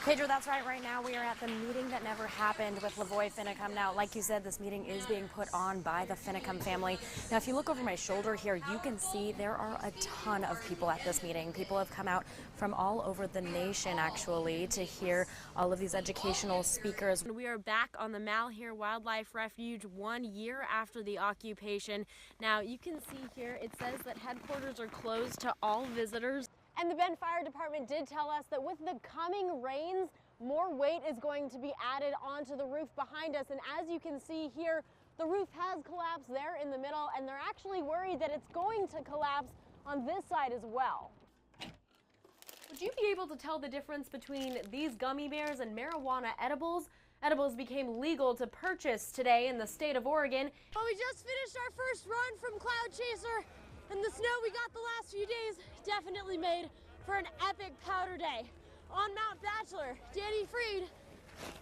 Pedro, that's right. Right now we are at the meeting that never happened with Lavoy Finicum. Now, like you said, this meeting is being put on by the Finicum family. Now, if you look over my shoulder here, you can see there are a ton of people at this meeting. People have come out from all over the nation, actually, to hear all of these educational speakers. We are back on the Malheur Wildlife Refuge 1 year after the occupation. Now, you can see here it says that headquarters are closed to all visitors. And the Bend Fire Department did tell us that with the coming rains, more weight is going to be added onto the roof behind us. And as you can see here, the roof has collapsed there in the middle, and they're actually worried that it's going to collapse on this side as well. Would you be able to tell the difference between these gummy bears and marijuana edibles? Edibles became legal to purchase today in the state of Oregon. Well, we just finished our first run from Cloud Chaser, and the snow we got the last few days definitely made for an epic powder day. On Mount Bachelor, Dani Fried,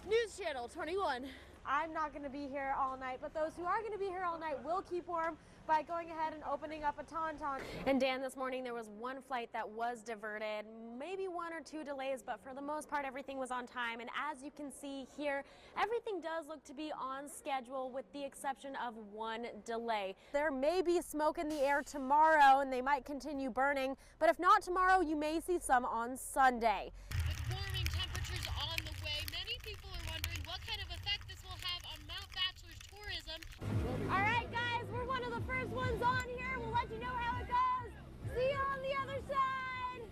News Channel 21. I'm not going to be here all night, but those who are going to be here all night will keep warm by going ahead and opening up a tauntaun. And Dan, this morning there was one flight that was diverted, maybe 1 or 2 delays, but for the most part everything was on time. And as you can see here, everything does look to be on schedule with the exception of one delay. There may be smoke in the air tomorrow and they might continue burning, but if not tomorrow, you may see some on Sunday. With warming temperatures on the way, many people are wondering what kind of effect this will have on Mount Bachelor's tourism. All right, guys, we're one of the first ones on here. We'll let you know how it goes. See you on the other side.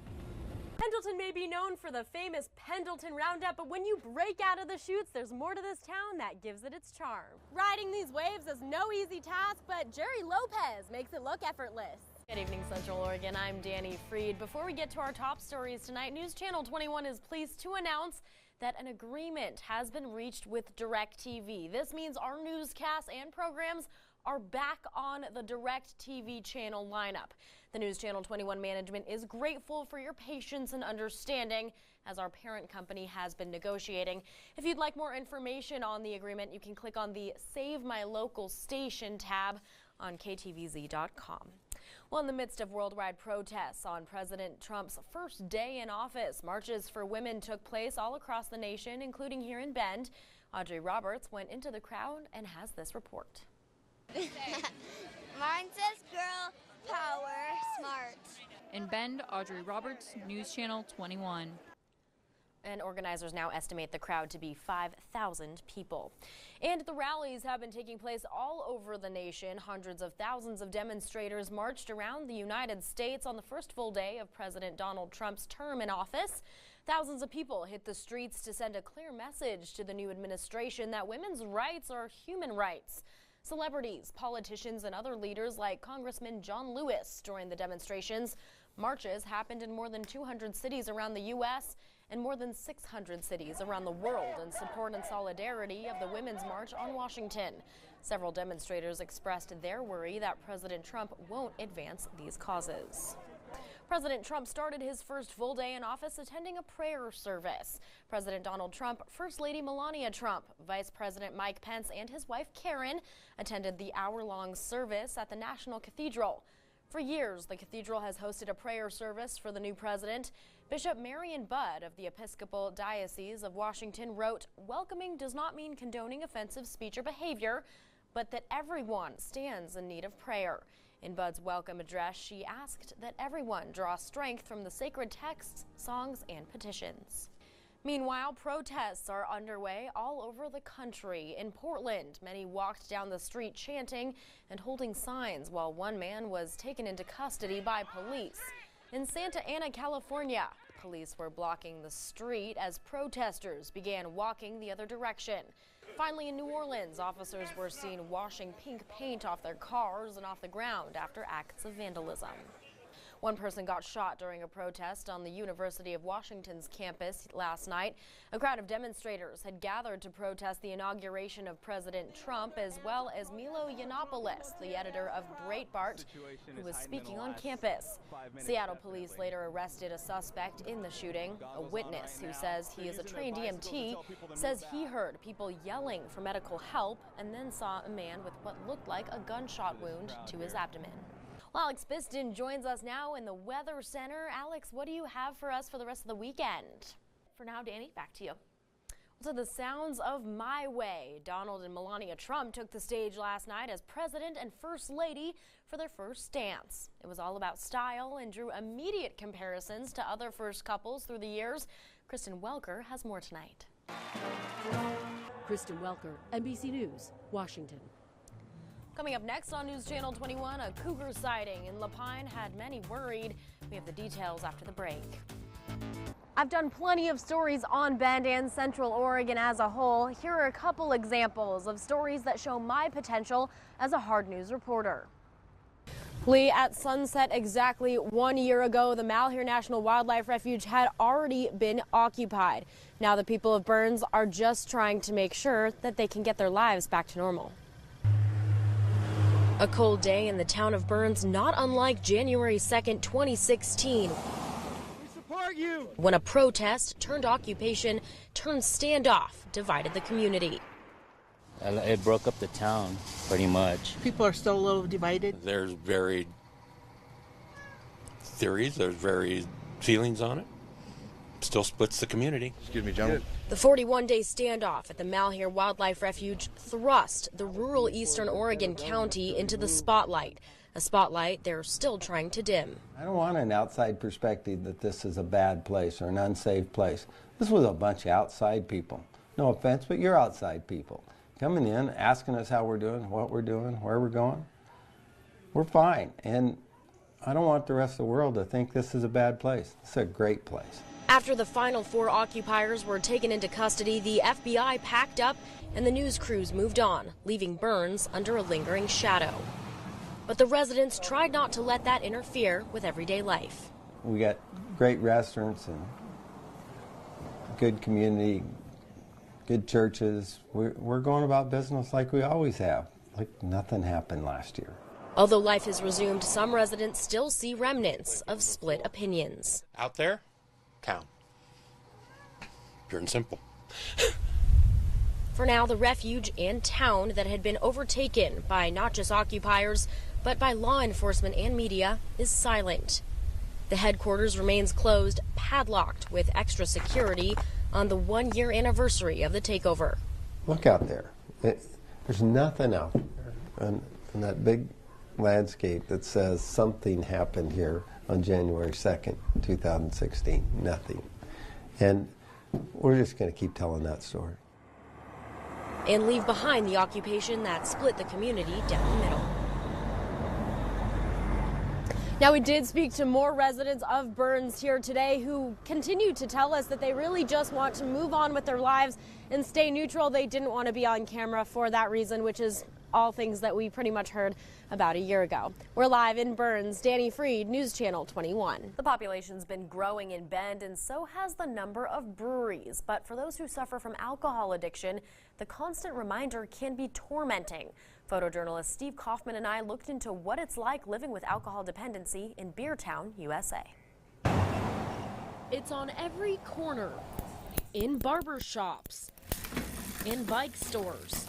Pendleton may be known for the famous Pendleton Roundup, but when you break out of the chutes, there's more to this town that gives it its charm. Riding these waves is no easy task, but Jerry Lopez makes it look effortless. Good evening, Central Oregon. I'm Dani Fried. Before we get to our top stories tonight, News Channel 21 is pleased to announce that an agreement has been reached with DirecTV. This means our newscasts and programs are back on the DirecTV channel lineup. The News Channel 21 management is grateful for your patience and understanding as our parent company has been negotiating. If you'd like more information on the agreement, you can click on the Save My Local Station tab on KTVZ.com. Well, in the midst of worldwide protests on President Trump's first day in office, marches for women took place all across the nation, including here in Bend. Audrey Roberts went into the crowd and has this report. Mine says girl power smart. In Bend, Audrey Roberts, News Channel 21. And organizers now estimate the crowd to be 5,000 people. And the rallies have been taking place all over the nation. Hundreds of thousands of demonstrators marched around the United States on the first full day of President Donald Trump's term in office. Thousands of people hit the streets to send a clear message to the new administration that women's rights are human rights. Celebrities, politicians, and other leaders like Congressman John Lewis joined the demonstrations. Marches happened in more than 200 cities around the U.S. and more than 600 cities around the world in support and solidarity of the Women's March on Washington. Several demonstrators expressed their worry that President Trump won't advance these causes. President Trump started his first full day in office attending a prayer service. President Donald Trump, First Lady Melania Trump, Vice President Mike Pence, and his wife Karen attended the hour-long service at the National Cathedral. For years, the cathedral has hosted a prayer service for the new president. Bishop Marion Budd of the Episcopal Diocese of Washington wrote, "Welcoming does not mean condoning offensive speech or behavior, but that everyone stands in need of prayer." In Budd's welcome address, she asked that everyone draw strength from the sacred texts, songs, and petitions. Meanwhile, protests are underway all over the country. In Portland, many walked down the street chanting and holding signs while one man was taken into custody by police. In Santa Ana, California, police were blocking the street as protesters began walking the other direction. Finally, in New Orleans, officers were seen washing pink paint off their cars and off the ground after acts of vandalism. One person got shot during a protest on the University of Washington's campus last night. A crowd of demonstrators had gathered to protest the inauguration of President Trump, as well as Milo Yiannopoulos, the editor of Breitbart, who was speaking on campus. Seattle police later arrested a suspect in the shooting. A witness who says he is a trained EMT says he heard people yelling for medical help and then saw a man with what looked like a gunshot wound to his abdomen. Well, Alex Biston joins us now in the Weather Center. Alex, what do you have for us for the rest of the weekend? for now, Dani, back to you. To the sounds of My Way, Donald and Melania Trump took the stage last night as president and first lady for their first dance. It was all about style and drew immediate comparisons to other first couples through the years. Kristen Welker has more tonight. Kristen Welker, NBC News, Washington. Coming up next on News Channel 21, a cougar sighting in La Pine had many worried. We have the details after the break. I've done plenty of stories on Bend and Central Oregon as a whole. Here are a couple examples of stories that show my potential as a hard news reporter. Lee, at sunset exactly 1 year ago, the Malheur National Wildlife Refuge had already been occupied. Now the people of Burns are just trying to make sure that they can get their lives back to normal. A cold day in the town of Burns, not unlike January 2nd, 2016. When a protest turned occupation turned standoff divided the community. It broke up the town pretty much. People are still a little divided. There's varied theories, there's varied feelings on it. Still splits the community. Excuse me, gentlemen. The 41-day standoff at the Malheur Wildlife Refuge thrust the rural eastern Oregon county into the spotlight. A spotlight they're still trying to dim. I don't want an outside perspective that this is a bad place or an unsafe place. This was a bunch of outside people. No offense, but you're outside people. Coming in, asking us how we're doing, what we're doing, where we're going. We're fine. And I don't want the rest of the world to think this is a bad place. It's a great place. After the final 4 occupiers were taken into custody, the FBI packed up and the news crews moved on, leaving Burns under a lingering shadow. But the residents tried not to let that interfere with everyday life. We got great restaurants and good community, good churches. We're going about business like we always have, like nothing happened last year. Although life has resumed, some residents still see remnants of split opinions. Out there, town. Pure and simple. For now, the refuge and town that had been overtaken by not just occupiers, but by law enforcement and media is silent. The headquarters remains closed, padlocked with extra security on the 1-year anniversary of the takeover. Look out there. There's nothing out there in that big landscape that says something happened here on January 2nd, 2016. Nothing. And we're just going to keep telling that story. And leave behind the occupation that split the community down the middle. Now, we did speak to more residents of Burns here today who continue to tell us that they really just want to move on with their lives and stay neutral. They didn't want to be on camera for that reason, which is all things that we pretty much heard about a year ago. We're live in Burns. Dani Fried, News Channel 21. The population's been growing in Bend, and so has the number of breweries. But for those who suffer from alcohol addiction, the constant reminder can be tormenting. Photojournalist Steve Kaufman and I looked into what it's like living with alcohol dependency in Beertown, USA. It's on every corner, in barber shops, in bike stores,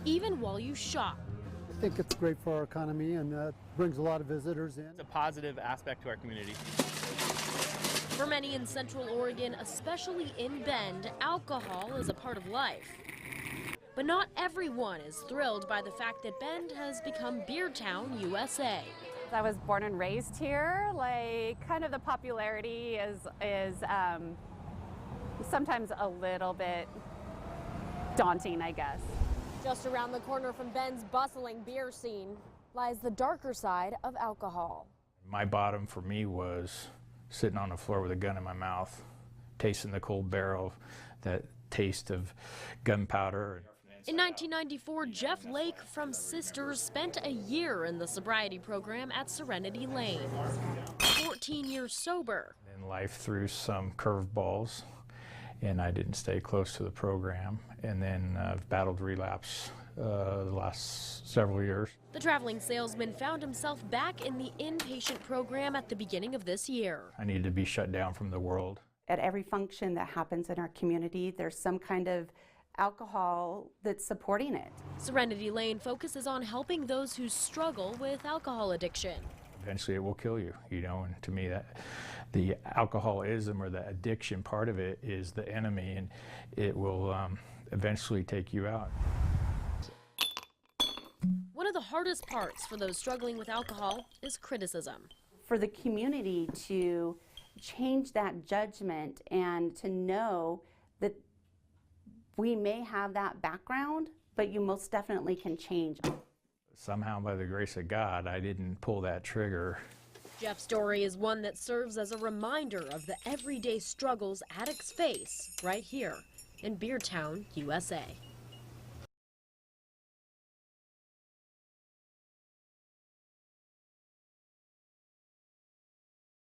even while you shop. I think it's great for our economy and brings a lot of visitors in. It's a positive aspect to our community. For many in Central Oregon, especially in Bend, alcohol is a part of life. But not everyone is thrilled by the fact that Bend has become Beertown, USA. I was born and raised here. Kind of the popularity is sometimes a little bit daunting, I guess. Just around the corner from Bend's bustling beer scene lies the darker side of alcohol. My bottom for me was sitting on the floor with a gun in my mouth, tasting the cold barrel, that taste of gunpowder. In 1994, Jeff Lake from Sisters spent a year in the sobriety program at Serenity Lane. 14 years sober. And life threw some curveballs, and I didn't stay close to the program. And then I've battled relapse the last several years. The traveling salesman found himself back in the inpatient program at the beginning of this year. I needed to be shut down from the world. At every function that happens in our community, there's some kind of alcohol that's supporting it. Serenity Lane focuses on helping those who struggle with alcohol addiction. Eventually it will kill you, you know, and to me that the alcoholism or the addiction part of it is the enemy, and it will eventually take you out. One of the hardest parts for those struggling with alcohol is criticism. For the community to change that judgment and to know that we may have that background, but you most definitely can change. Somehow, by the grace of God, I didn't pull that trigger. Jeff's story is one that serves as a reminder of the everyday struggles addicts face right here in Beertown, USA.